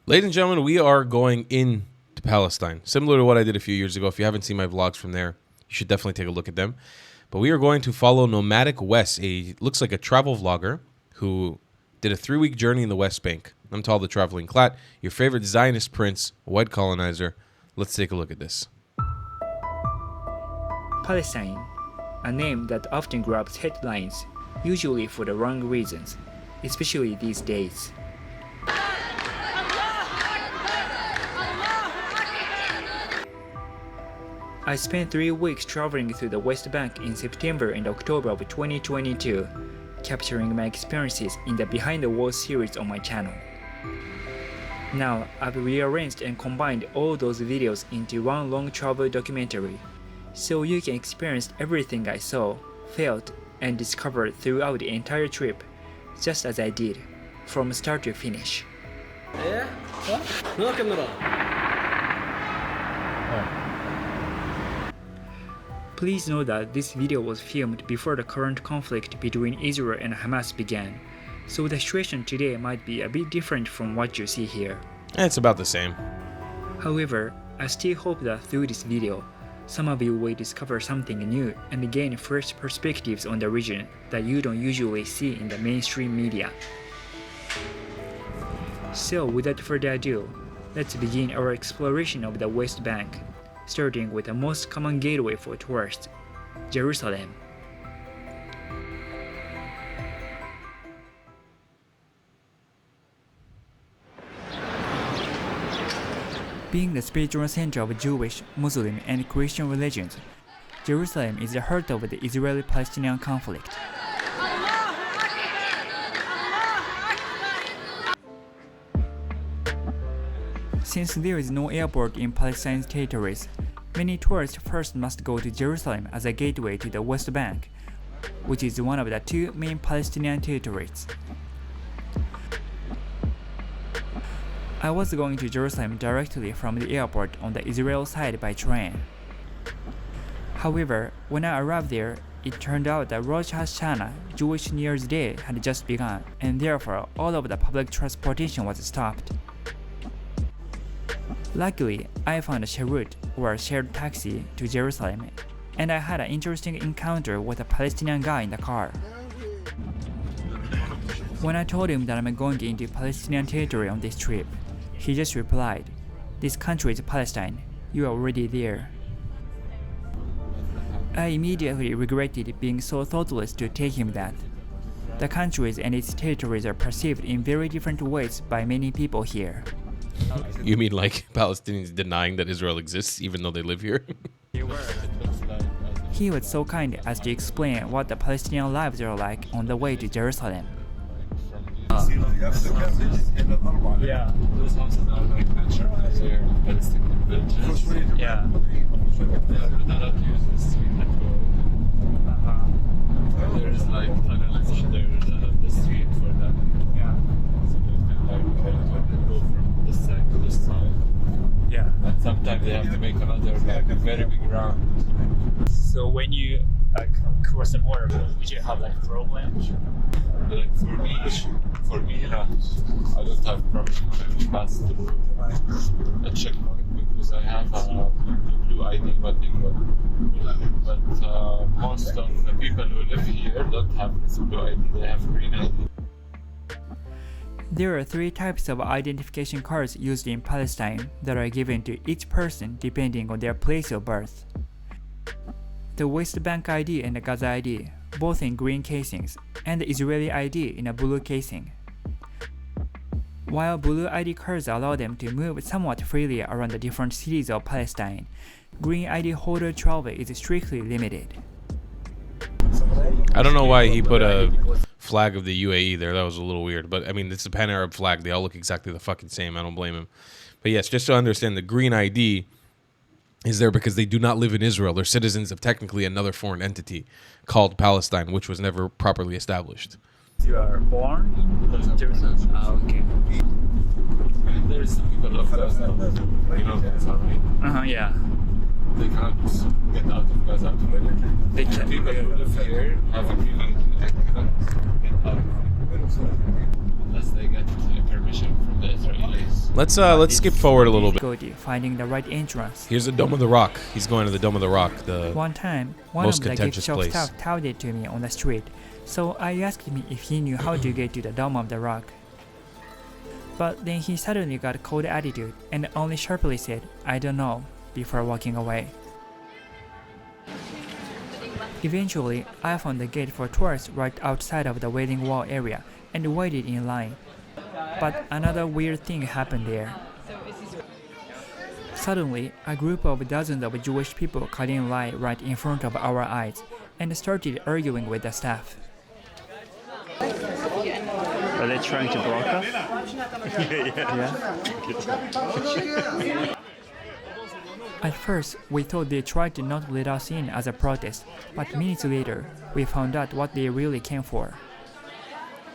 Ladies and gentlemen, we are going into Palestine, similar to what I did a few years ago. If you haven't seen my vlogs from there, you should definitely take a look at them. But we are going to follow Nomadic Wes, looks like a travel vlogger who did a 3-week journey in the West Bank. I'm Tal the Traveling Clat, your favorite Zionist prince, white colonizer. Let's take a look at this. Palestine, a name that often grabs headlines, usually for the wrong reasons, especially these days. I spent 3 weeks traveling through the West Bank in September and October of 2022, capturing my experiences in the Behind the Walls series on my channel. Now, I've rearranged and combined all those videos into one long travel documentary, so you can experience everything I saw, felt, and discovered throughout the entire trip, just as I did, from start to finish. Please know that this video was filmed before the current conflict between Israel and Hamas began, so the situation today might be a bit different from what you see here. It's about the same. However, I still hope that through this video, some of you will discover something new and gain fresh perspectives on the region that you don't usually see in the mainstream media. So without further ado, let's begin our exploration of the West Bank, starting with the most common gateway for tourists, Jerusalem. Being the spiritual center of Jewish, Muslim, and Christian religions, Jerusalem is the heart of the Israeli-Palestinian conflict. Since there is no airport in Palestine's territories, many tourists first must go to Jerusalem as a gateway to the West Bank, which is one of the 2 main Palestinian territories. I was going to Jerusalem directly from the airport on the Israel side by train. However, when I arrived there, it turned out that Rosh Hashanah, Jewish New Year's Day, had just begun, and therefore all of the public transportation was stopped. Luckily, I found a sharut, or shared taxi, to Jerusalem, and I had an interesting encounter with a Palestinian guy in the car. When I told him that I'm going into Palestinian territory on this trip, he just replied, "This country is Palestine, you are already there." I immediately regretted being so thoughtless to take him that. The countries and its territories are perceived in very different ways by many people here. You mean like Palestinians denying that Israel exists even though they live here? He was so kind as to explain what the Palestinian lives are like on the way to Jerusalem. Yeah, those houses are like natural Palestinian villages. Yeah. We're not allowed to use the street at all. There is like tunnels under the street for them. Yeah. So they can like go from this side to this side. Yeah. And sometimes they have to make another like a very big round. So when you cross the border, would you have like problems? Like for me, I don't have problem when we pass through a checkpoint because I have a blue ID, but most of the people who live here don't have this blue ID, they have green ID. There are 3 types of identification cards used in Palestine that are given to each person depending on their place of birth. The West Bank ID and the Gaza ID, both in green casings, and the Israeli ID in a blue casing. While blue ID cards allow them to move somewhat freely around the different cities of Palestine, green ID holder travel is strictly limited. I don't know why he put a flag of the UAE there. That was a little weird. But, I mean, it's a pan-Arab flag. They all look exactly the fucking same. I don't blame him. But, yes, just to understand, the green ID is there because they do not live in Israel. They're citizens of technically another foreign entity called Palestine, which was never properly established. You are born in Jerusalem? Okay. There's people of Gaza, you know Gaza, right? Yeah. They can't get out of Gaza together. They can't. People who live here have a green ID and cannot get out of it. unless they get permission from the Israelis. Let's skip forward a little bit. Difficulty finding the right entrance. Here's the Dome of the Rock. He's going to the Dome of the Rock, the One time, one most of the gift contentious shop place. staff touted to me on the street, so I asked him if he knew how to get to the Dome of the Rock. But then he suddenly got a cold attitude and only sharply said, "I don't know," before walking away. Eventually, I found the gate for tourists right outside of the Wailing Wall area and waited in line. But another weird thing happened there. Suddenly, a group of dozens of Jewish people cut in line right in front of our eyes and started arguing with the staff. Are they trying to block us? Yeah. At first, we thought they tried to not let us in as a protest, but minutes later, we found out what they really came for.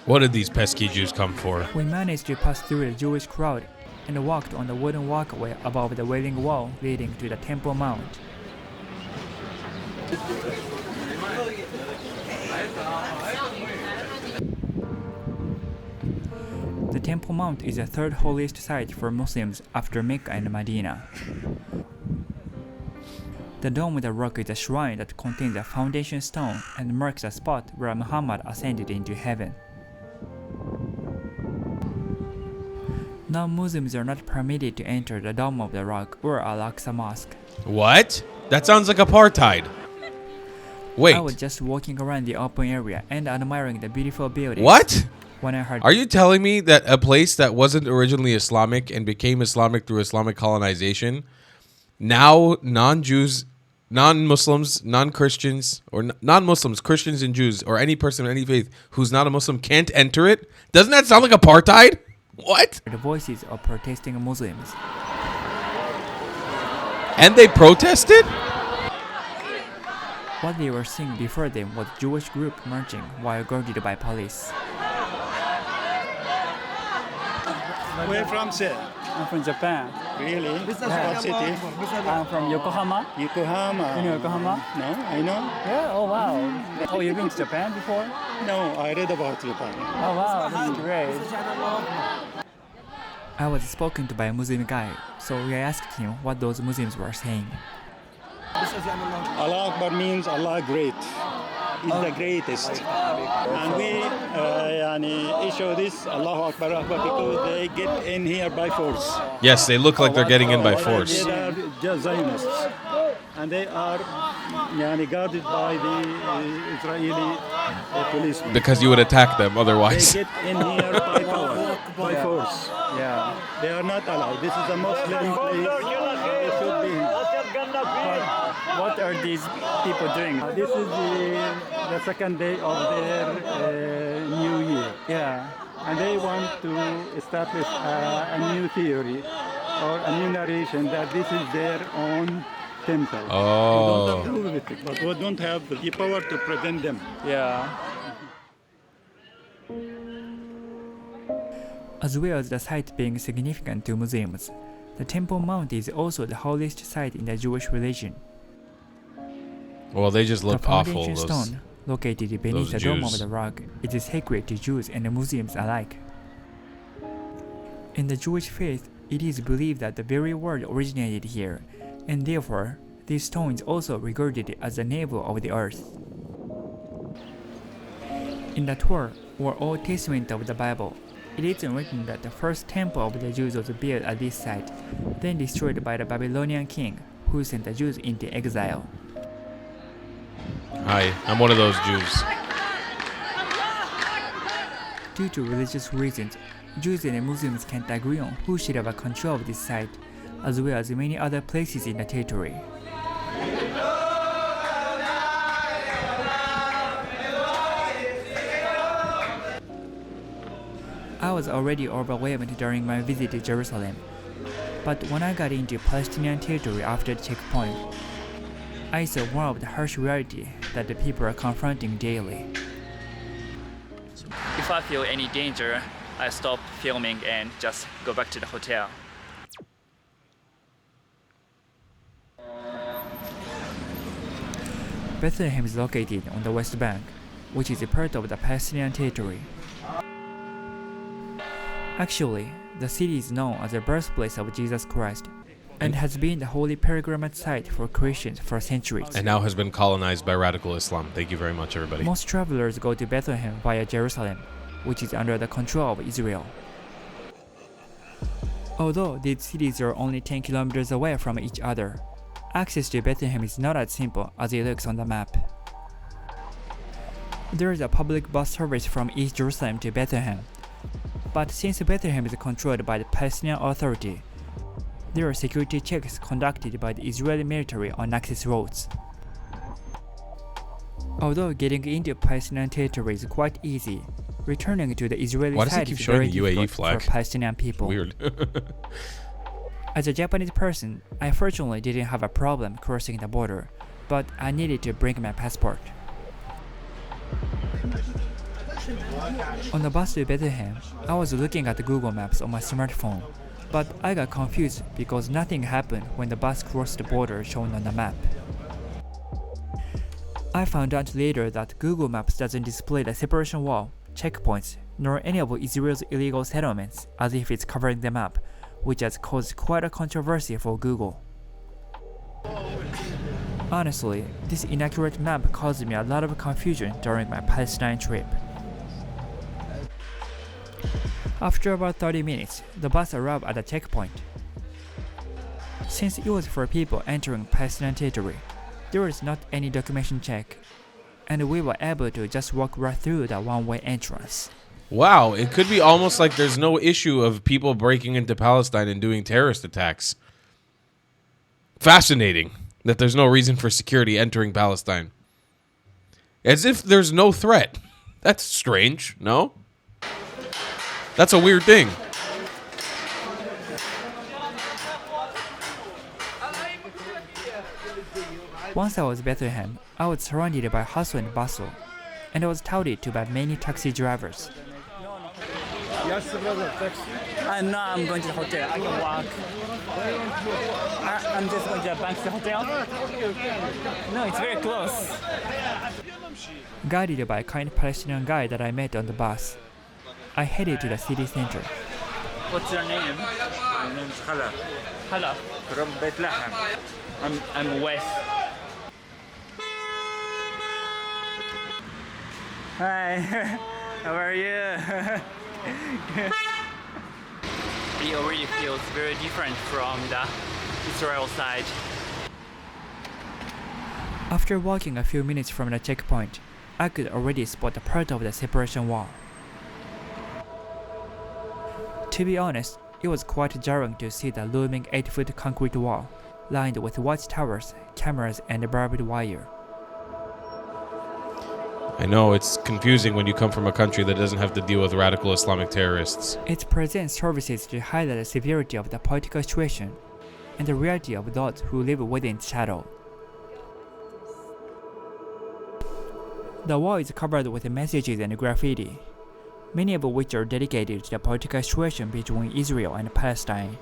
What did these pesky Jews come for? We managed to pass through the Jewish crowd and walked on the wooden walkway above the Wailing Wall leading to the Temple Mount. The Temple Mount is the third holiest site for Muslims after Mecca and Medina. The Dome of the Rock is a shrine that contains a foundation stone and marks the spot where Muhammad ascended into heaven. Non-Muslims are not permitted to enter the Dome of the Rock or Al-Aqsa Mosque. What? That sounds like apartheid. Wait. I was just walking around the open area and admiring the beautiful buildings. What? When I heard Are you telling me that a place that wasn't originally Islamic and became Islamic through Islamic colonization, now non-Jews, non-Muslims, non-Christians, or non-Muslims, Christians and Jews, or any person of any faith who's not a Muslim can't enter it? Doesn't that sound like apartheid? What? the voices of protesting Muslims? And they protested? What they were seeing before them was a Jewish group marching while guarded by police. Where from, sir? I'm from Japan. Really? What city? I'm from Yokohama. Yokohama. You know Yokohama? No, I know. Yeah. Oh wow. Oh, you've been to Japan before? No, I read about Japan. Oh wow, this is great. I was spoken to by a Muslim guy, so we asked him what those Muslims were saying. Allah Akbar means Allah great. Is the greatest. And we issue this Allahu Akbar Akbar because they get in here by force. Yes, they look like they're getting in by force. They are just Zionists. And they are guarded by the Israeli policemen. Because you would attack them They otherwise. get in here by power, by force. Yeah. They are not allowed. This is a Muslim place. They should be here. What are these people doing? This is the second day of their new year. Yeah. And they want to establish a new theory or a new narration that this is their own temple. Oh. We don't have to do with it, but we don't have the power to prevent them. Yeah. As well as the site being significant to Muslims, the Temple Mount is also the holiest site in the Jewish religion. Well, they just look the awful. foundation Those, stone, located beneath the those Dome Jews. of the Rock, is sacred to Jews and Muslims alike. In the Jewish faith, it is believed that the very word originated here, and therefore, this stone is also regarded as the navel of the earth. In the Torah, or Old Testament of the Bible, it is written that the first temple of the Jews was built at this site, then destroyed by the Babylonian king, who sent the Jews into exile. Hi, I'm one of those Jews. Due to religious reasons, Jews and Muslims can't agree on who should have control of this site, as well as many other places in the territory. I was already overwhelmed during my visit to Jerusalem, but when I got into Palestinian territory after the checkpoint, I saw more of the harsh reality that the people are confronting daily. If I feel any danger, I stop filming and just go back to the hotel. Bethlehem is located on the West Bank, which is a part of the Palestinian territory. Actually, the city is known as the birthplace of Jesus Christ and has been the holy pilgrimage site for Christians for centuries. And now has been colonized by radical Islam. Thank you very much, everybody. Most travelers go to Bethlehem via Jerusalem, which is under the control of Israel. Although these cities are only 10 kilometers away from each other, access to Bethlehem is not as simple as it looks on the map. There is a public bus service from East Jerusalem to Bethlehem, but since Bethlehem is controlled by the Palestinian Authority, there are security checks conducted by the Israeli military on access roads. Although getting into Palestinian territory is quite easy, returning to the Israeli Why does side it keep is showing very the UAE difficult flag? for Palestinian people. Weird. As a Japanese person, I fortunately didn't have a problem crossing the border, but I needed to bring my passport. On the bus to Bethlehem, I was looking at the Google Maps on my smartphone, but I got confused because nothing happened when the bus crossed the border shown on the map. I found out later that Google Maps doesn't display the separation wall, checkpoints, nor any of Israel's illegal settlements as if it's covering them up, which has caused quite a controversy for Google. Honestly, this inaccurate map caused me a lot of confusion during my Palestine trip. After about 30 minutes, the bus arrived at the checkpoint. Since it was for people entering Palestinian territory, there was not any documentation check, and we were able to just walk right through the one-way entrance. Wow, it could be almost like there's no issue of people breaking into Palestine and doing terrorist attacks. Fascinating that there's no reason for security entering Palestine. As if there's no threat. That's strange, no? That's a weird thing. Once I was in Bethlehem, I was surrounded by hustle and bustle, and I was touted to by many taxi drivers. No, I'm going to the hotel. I can walk. I'm just going to the Bank's hotel. No, it's very close. Guided by a kind Palestinian guy that I met on the bus, I headed to the city center. What's your name? My name is Hala Hala. from Bethlehem. I'm Wes. Hi. How are you? It already feels very different from the Israel side. After walking a few minutes from the checkpoint, I could already spot a part of the separation wall. To be honest, it was quite jarring to see the looming 8-foot concrete wall, lined with watchtowers, cameras, and barbed wire. I know, it's confusing when you come from a country that doesn't have to deal with radical Islamic terrorists. It presents services to highlight the severity of the political situation and the reality of those who live within its shadow. The wall is covered with messages and graffiti, many of which are dedicated to the political situation between Israel and Palestine.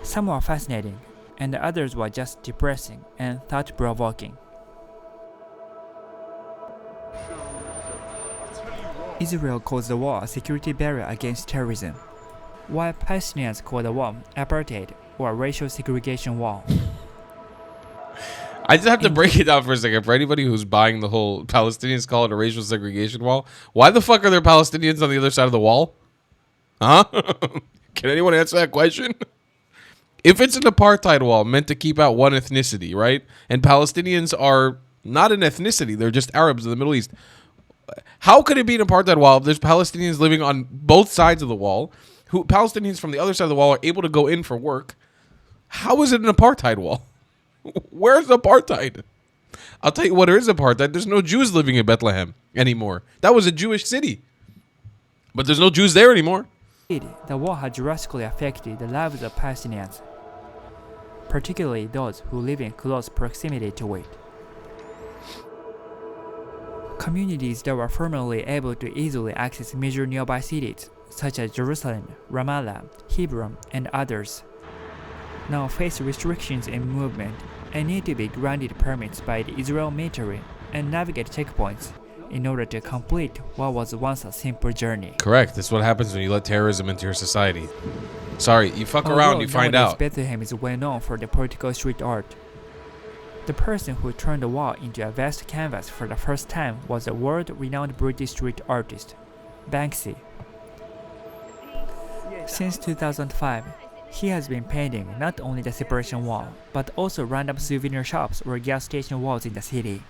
Some were fascinating, and the others were just depressing and thought-provoking. Israel calls the wall a security barrier against terrorism, while Palestinians call the wall apartheid or a racial segregation wall. I just have to break it down for a second. For anybody who's buying the whole Palestinians call it a racial segregation wall, why the fuck are there Palestinians on the other side of the wall? Huh? Can anyone answer that question? If it's an apartheid wall meant to keep out one ethnicity, right? And Palestinians are not an ethnicity, they're just Arabs in the Middle East. How could it be an apartheid wall if there's Palestinians living on both sides of the wall, who Palestinians from the other side of the wall are able to go in for work? How is it an apartheid wall? Where's apartheid? I'll tell you what, there is apartheid. There's no Jews living in Bethlehem anymore. That was a Jewish city. But there's no Jews there anymore. The war had drastically affected the lives of Palestinians, particularly those who live in close proximity to it. Communities that were formerly able to easily access major nearby cities, such as Jerusalem, Ramallah, Hebron, and others, now face restrictions in movement and need to be granted permits by the Israel military and navigate checkpoints in order to complete what was once a simple journey. Correct. That's what happens when you let terrorism into your society. Sorry, you fuck around, you find out. Bethlehem is well known for the political street art. The person who turned the wall into a vast canvas for the first time was a world-renowned British street artist, Banksy. Since 2005, he has been painting not only the separation wall, but also random souvenir shops or gas station walls in the city.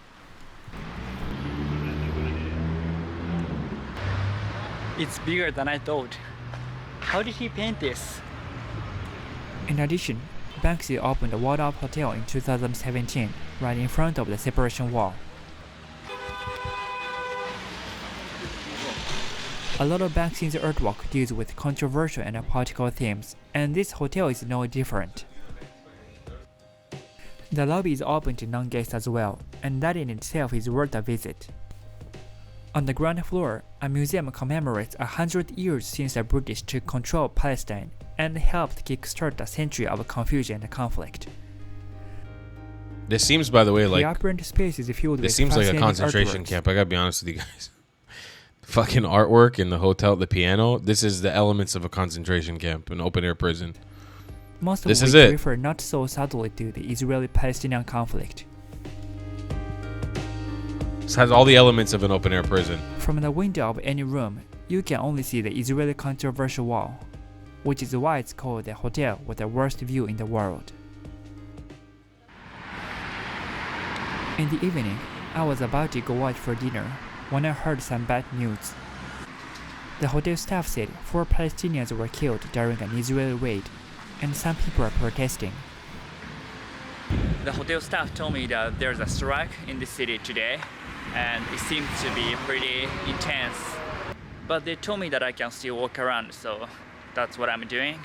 It's bigger than I thought. How did he paint this? In addition, Banksy opened the Walled-Up Hotel in 2017, right in front of the separation wall. A lot of Banksy's artwork deals with controversial and political themes, and this hotel is no different. The lobby is open to non-guests as well, and that in itself is worth a visit. On the ground floor, a museum commemorates 100 years since the British took control of Palestine and helped kickstart a century of confusion and conflict. This seems, by the way, The apparent space is filled with this seems like a concentration artworks. camp. I gotta be honest with you guys. Fucking artwork in the hotel, the piano. This is the elements of a concentration camp, an open-air prison. Most of This which is it. refer not so subtly to the Israeli-Palestinian conflict. This has all the elements of an open-air prison. From the window of any room, you can only see the Israeli controversial wall, which is why it's called the hotel with the worst view in the world. In the evening, I was about to go out for dinner when I heard some bad news. The hotel staff said 4 Palestinians were killed during an Israeli raid, and some people are protesting. The hotel staff told me that there's a strike in the city today, and it seems to be pretty intense. But they told me that I can still walk around, so that's what I'm doing.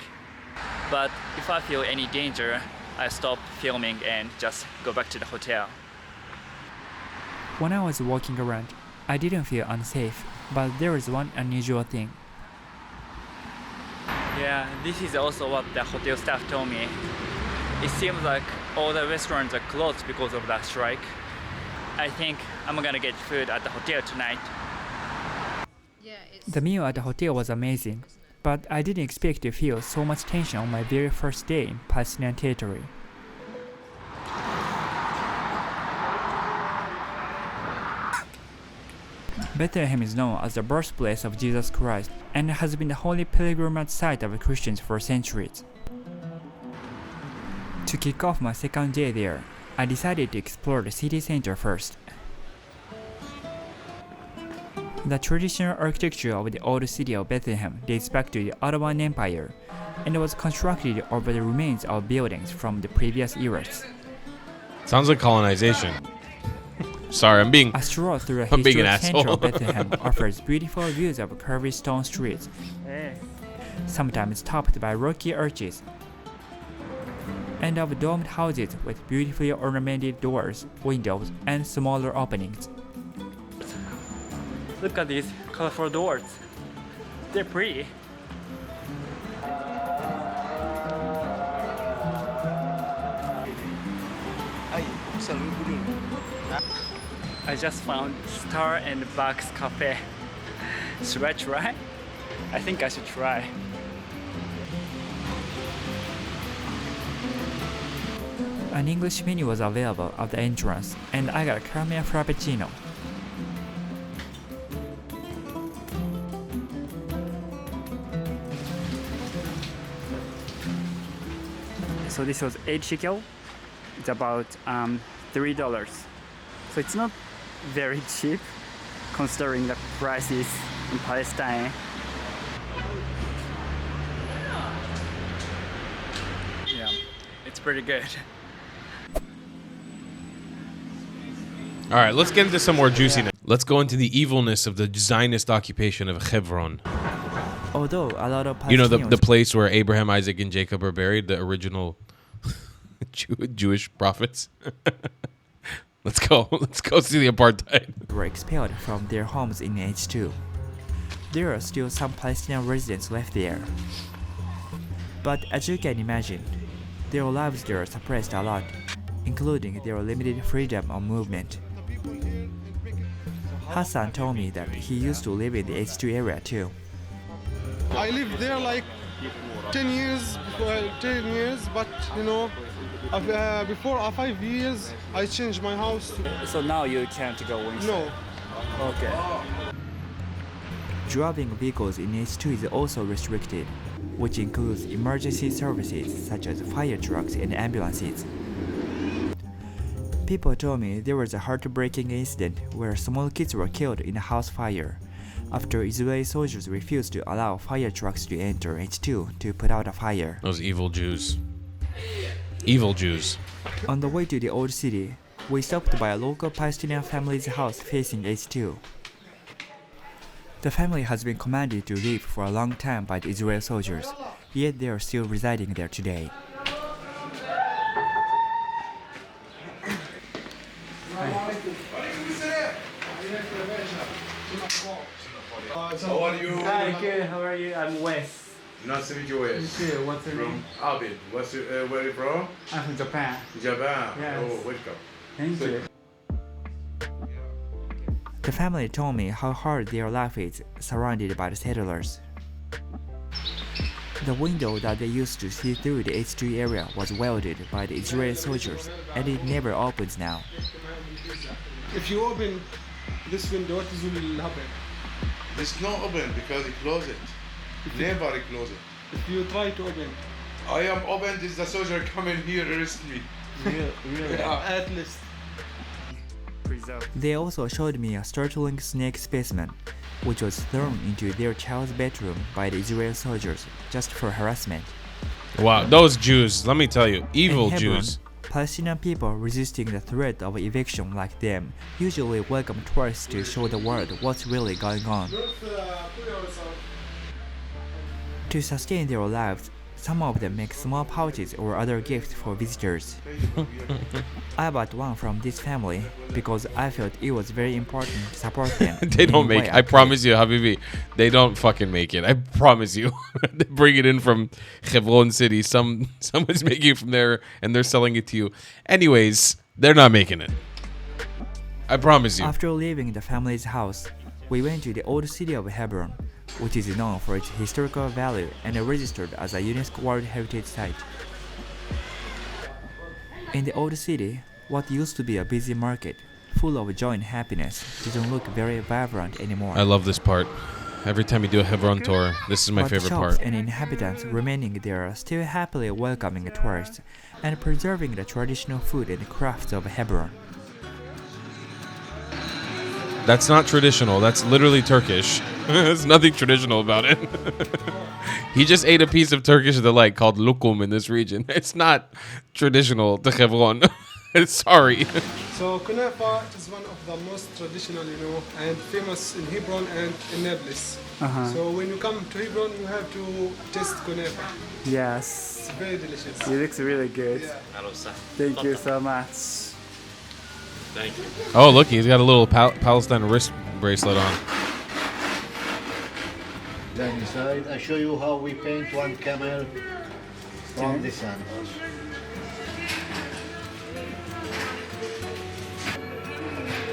But if I feel any danger, I stop filming and just go back to the hotel. When I was walking around, I didn't feel unsafe, but there was one unusual thing. Yeah, this is also what the hotel staff told me. It seems like all the restaurants are closed because of that strike. I think I'm gonna get food at the hotel tonight. The meal at the hotel was amazing, but I didn't expect to feel so much tension on my very first day in Palestinian territory. Bethlehem is known as the birthplace of Jesus Christ and has been the holy pilgrimage site of Christians for centuries. To kick off my second day there, I decided to explore the city center first. The traditional architecture of the old city of Bethlehem dates back to the Ottoman Empire and was constructed over the remains of buildings from the previous eras. Sounds like colonization. Sorry, I'm being A stroll through the I'm being an historic center of asshole. Bethlehem offers beautiful views of curvy stone streets, sometimes topped by rocky arches, and of domed houses with beautifully ornamented doors, windows, and smaller openings. Look at these colorful doors. They're pretty. I just found Star and Bucks Cafe. Should I try? I think I should try. An English menu was available at the entrance, and I got a caramel frappuccino. So this was 8 shekel. It's about $3. So it's not very cheap considering the prices in Palestine. Yeah, it's pretty good. All right, let's get into some more juiciness. Let's go into the evilness of the Zionist occupation of Hebron. Although a lot of Palestinians, You know, the place where Abraham, Isaac, and Jacob are buried, the original Jewish prophets. Let's go. Let's go see the apartheid. were expelled from their homes in Age 2. There are still some Palestinian residents left there. But as you can imagine, their lives there are suppressed a lot, including their limited freedom of movement. Hassan told me that he used to live in the H2 area too. I lived there like 10 years, 10 years, but you know, before 5 years, I changed my house. So now you can't go inside? No, Okay. Driving vehicles in H2 is also restricted, which includes emergency services such as fire trucks and ambulances. People told me there was a heartbreaking incident where small kids were killed in a house fire after Israeli soldiers refused to allow fire trucks to enter H2 to put out a fire. Those evil Jews. Evil Jews. On the way to the old city, we stopped by a local Palestinian family's house facing H2. The family has been commanded to leave for a long time by the Israeli soldiers, yet they are still residing there today. How are you? Hi, good. How are you? I'm Wes. Nice to meet you. Wes. You too. What's your name? Abid. Where are you from? I'm from Japan. Japan. Yes. Oh, welcome. Thank you. The family told me how hard their life is surrounded by the settlers. The window that they used to see through the H2 area was welded by the Israeli soldiers, and it never opens now. if you open this window, what will happen? It's not open because you close it. Never close it. If you try to open, I am open. This the soldier coming here arrest me. Really? at least. They also showed me a startling snake specimen, which was thrown into their child's bedroom by the Israeli soldiers just for harassment. Wow, those Jews, let me tell you, evil In Hebron, Jews. Palestinian people resisting the threat of eviction like them usually welcome tourists to show the world what's really going on. To sustain their lives, some of them make small pouches or other gifts for visitors. I bought one from this family because I felt it was very important to support them. They in don't any make way I could. promise you, Habibi, they don't fucking make it. I promise you. They bring it in from Hebron City. Someone's making it from there and they're selling it to you. Anyways, they're not making it. I promise you. After leaving the family's house, we went to the old city of Hebron, which is known for its historical value and registered as a UNESCO World Heritage Site. In the old city, what used to be a busy market, full of joy and happiness, didn't look very vibrant anymore. I love this part. Every time you do a Hebron tour, this is my But favorite shops part. and inhabitants remaining there still happily welcoming tourists and preserving the traditional food and crafts of Hebron. That's not traditional. That's literally Turkish. There's nothing traditional about it. He just ate a piece of Turkish delight called lukum in this region. It's not traditional to Hebron. Sorry. So kunafa is one of the most traditional, and famous in Hebron and in Nablus. So when you come to Hebron, you have to taste kunafa. Yes. It's very delicious. It looks really good. Yeah. Thank you so much. Thank you. Oh, look, he's got a little Palestine wrist bracelet on. Then inside, I show you how we paint one camel from the sun.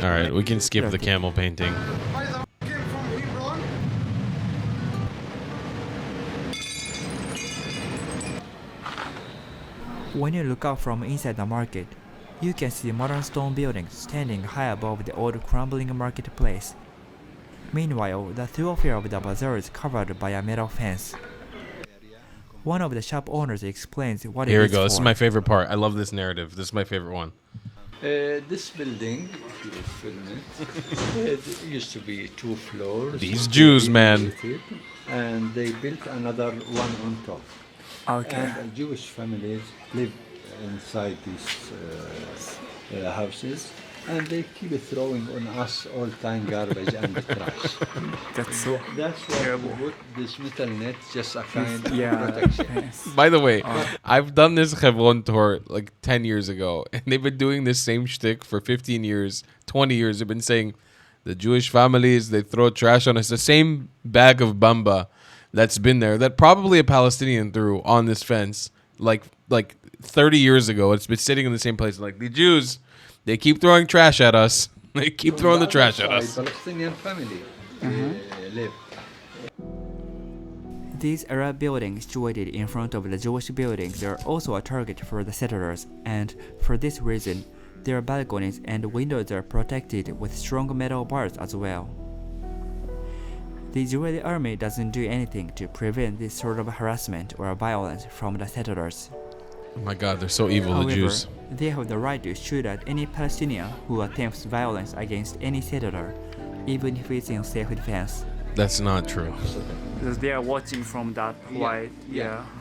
All right, we can skip the camel painting. Came from Hebron. When you look out from inside the market, you can see modern stone buildings standing high above the old crumbling marketplace. Meanwhile, the thoroughfare of the bazaar is covered by a metal fence. One of the shop owners explains what Here it we is go. for. This is my favorite part. I love this narrative. This is my favorite one. This building, if you film it used to be 2 floors. These Jews, man. And they built another one on top. Okay. And Jewish families live inside these houses, and they keep throwing on us all time garbage and trash. That's so That's why we put this metal net, just a kind of yeah. protection. By the way, I've done this Hebron tour like 10 years ago, and they've been doing this same shtick for 15 years, 20 years. They've been saying the Jewish families, they throw trash on us. The same bag of bamba that's been there, that probably a Palestinian threw on this fence like 30 years ago. It's been sitting in the same place. Like, the Jews, they keep throwing trash at us. They keep throwing the trash at us. Palestinian family live. These Arab buildings situated in front of the Jewish buildings are also a target for the settlers, and for this reason, their balconies and windows are protected with strong metal bars as well. The Israeli army doesn't do anything to prevent this sort of harassment or violence from the settlers. Oh my God, they're so evil, However, the Jews. they have the right to shoot at any Palestinian who attempts violence against any settler, even if it's in self-defense. That's not true. Because they are watching from that white,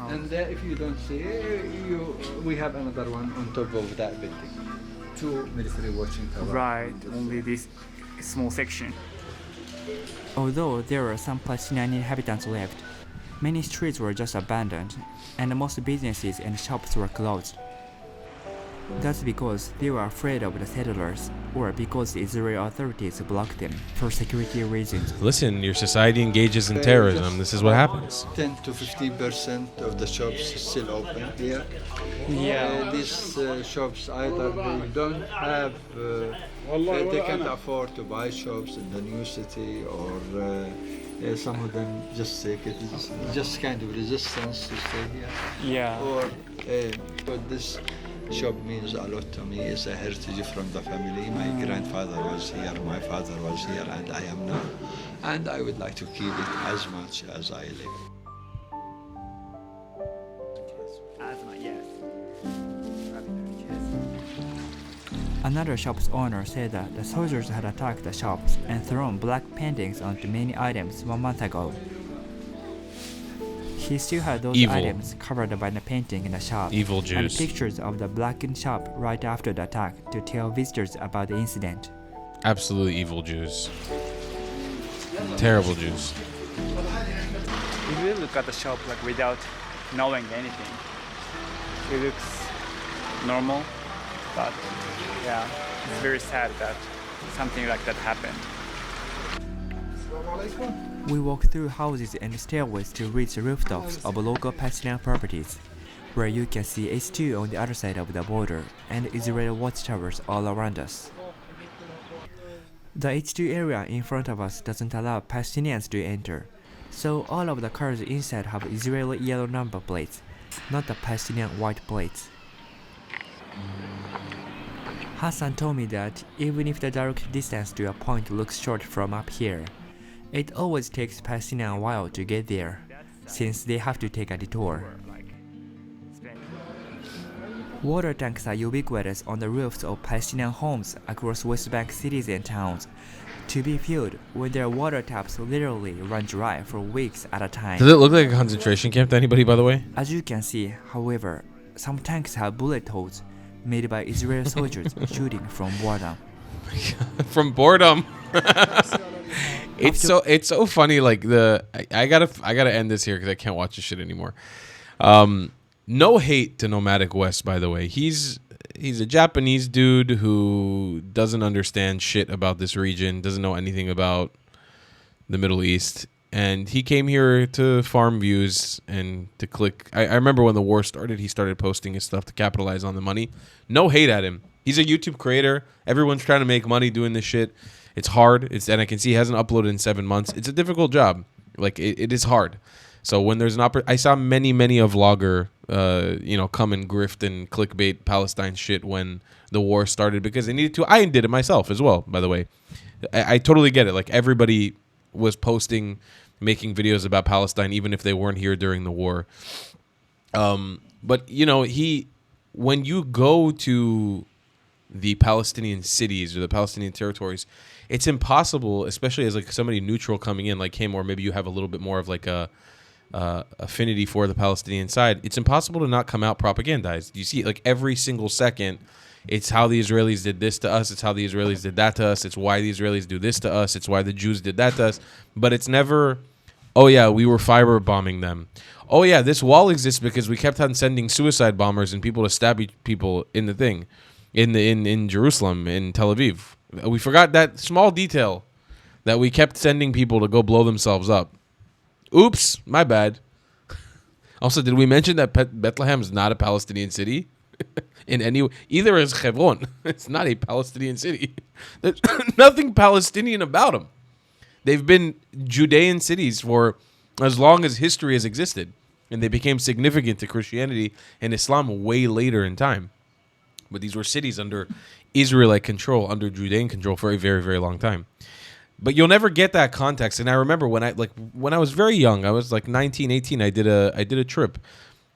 And if you don't see, we have another one on top of that building. 2 military watching towers. Right, only this small section. Although there were some Palestinian inhabitants left, many streets were just abandoned, and most businesses and shops were closed. That's because they were afraid of the settlers, or because the Israeli authorities blocked them for security reasons. Listen, your society engages in terrorism. This is what happens. 10 to 15% of the shops still open here. These shops either they don't have, they can't afford to buy shops in the new city, or some of them just take it. It's just kind of resistance to stay here. Or but this shop means a lot to me. It's a heritage from the family. My grandfather was here, my father was here, and I am now. And I would like to keep it as much as I live. Another shop's owner said that the soldiers had attacked the shops and thrown black paintings onto many items 1 month ago. He still had those items covered by the painting in the shop and pictures of the blackened shop right after the attack to tell visitors about the incident. Absolutely evil Jews. Terrible Jews. If you look at the shop like without knowing anything, it looks normal, but yeah, it's very sad that something like that happened. We walk through houses and stairways to reach the rooftops of local Palestinian properties, where you can see H2 on the other side of the border and Israeli watchtowers all around us. The H2 area in front of us doesn't allow Palestinians to enter, so all of the cars inside have Israeli yellow number plates, not the Palestinian white plates. Hassan told me that even if the direct distance to a point looks short from up here, it always takes Palestinians a while to get there, since they have to take a detour. Water tanks are ubiquitous on the roofs of Palestinian homes across West Bank cities and towns, to be filled when their water taps literally run dry for weeks at a time. Does it look like a concentration camp to anybody, by the way? As you can see, however, some tanks have bullet holes made by Israeli soldiers shooting from boredom. From boredom. It's so funny. Like I gotta end this here because I can't watch this shit anymore. No hate to Nomadic West, by the way. He's a Japanese dude who doesn't understand shit about this region, doesn't know anything about the Middle East, and he came here to farm views and to click. I remember when the war started, he started posting his stuff to capitalize on the money. No hate at him. He's a YouTube creator. Everyone's trying to make money doing this shit. It's hard. And I can see he hasn't uploaded in 7 months. It's a difficult job. Like it is hard. So when there's an I saw many a vlogger, come and grift and clickbait Palestine shit when the war started because they needed to. I did it myself as well, by the way. I totally get it. Like everybody was posting, making videos about Palestine, even if they weren't here during the war. But when you go to the Palestinian cities or the Palestinian territories, it's impossible, especially as like somebody neutral coming in like him, or maybe you have a little bit more of like a affinity for the Palestinian side. It's impossible to not come out propagandized. You see, like every single second, it's how the Israelis did this to us. It's how the Israelis did that to us. It's why the Israelis do this to us. It's why the Jews did that to us. But it's never, oh yeah, we were fiber bombing them. Oh yeah, this wall exists because we kept on sending suicide bombers and people to stab people in the thing, in Jerusalem, in Tel Aviv. We forgot that small detail that we kept sending people to go blow themselves up. Oops, my bad. Also, did we mention that Bethlehem is not a Palestinian city? in any either is Hebron. It's not a Palestinian city. There's nothing Palestinian about them. They've been Judean cities for as long as history has existed, and they became significant to Christianity and Islam way later in time. But these were cities under Israelite control, under Judean control for a very, very long time. But you'll never get that context. And I remember when I was very young, I was like 19, 18, I did a trip,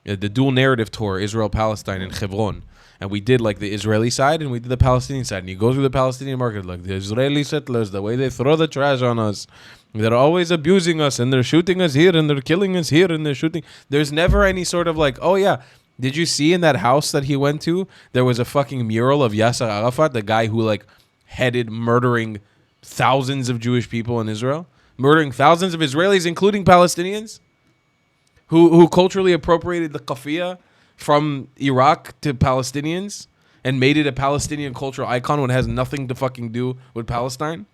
the dual narrative tour, Israel, Palestine, and Hebron. And we did like the Israeli side and we did the Palestinian side. And you go through the Palestinian market, like the Israeli settlers, the way they throw the trash on us. They're always abusing us and they're shooting us here and they're killing us here and they're shooting. There's never any sort of like, oh yeah, did you see in that house that he went to, there was a fucking mural of Yasser Arafat, the guy who like headed murdering thousands of Jewish people in Israel, murdering thousands of Israelis, including Palestinians, who culturally appropriated the kafia from Iraq to Palestinians and made it a Palestinian cultural icon when it has nothing to fucking do with Palestine.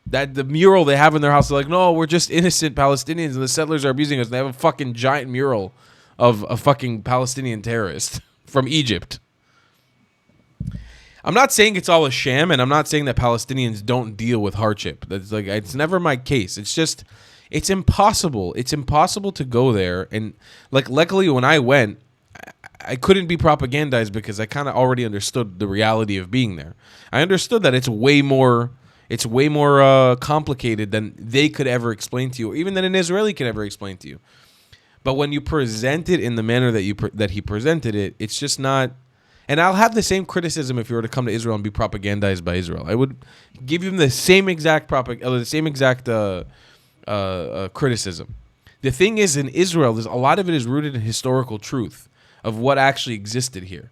That the mural they have in their house, they're like, no, we're just innocent Palestinians and the settlers are abusing us. And they have a fucking giant mural of a fucking Palestinian terrorist from Egypt. I'm not saying it's all a sham, and I'm not saying that Palestinians don't deal with hardship. That's like, it's never my case. It's just, it's impossible. It's impossible to go there. And like, luckily when I went, I couldn't be propagandized because I kind of already understood the reality of being there. I understood that it's way more complicated than they could ever explain to you, or even than an Israeli can ever explain to you. But when you present it in the manner that he presented it, it's just not. And I'll have the same criticism if you were to come to Israel and be propagandized by Israel. I would give him the same exact criticism. The thing is, in Israel, a lot of it is rooted in historical truth of what actually existed here.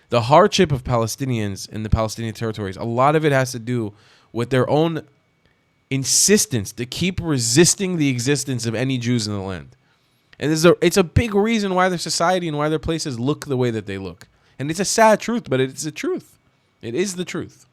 The hardship of Palestinians in the Palestinian territories, a lot of it has to do with their own insistence to keep resisting the existence of any Jews in the land. And it's a big reason why their society and why their places look the way that they look. And it's a sad truth, but it's the truth. It is the truth.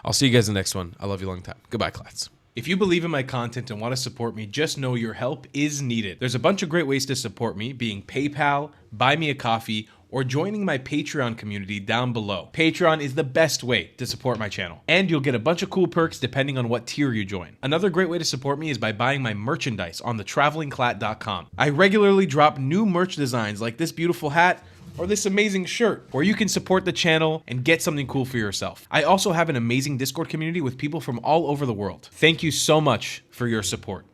I'll see you guys in the next one. I love you long time. Goodbye, Klats. If you believe in my content and want to support me, just know your help is needed. There's a bunch of great ways to support me, being PayPal, Buy Me a Coffee, or joining my Patreon community down below. Patreon is the best way to support my channel, and you'll get a bunch of cool perks depending on what tier you join. Another great way to support me is by buying my merchandise on thetravelingclat.com. I regularly drop new merch designs like this beautiful hat, or this amazing shirt, where you can support the channel and get something cool for yourself. I also have an amazing Discord community with people from all over the world. Thank you so much for your support.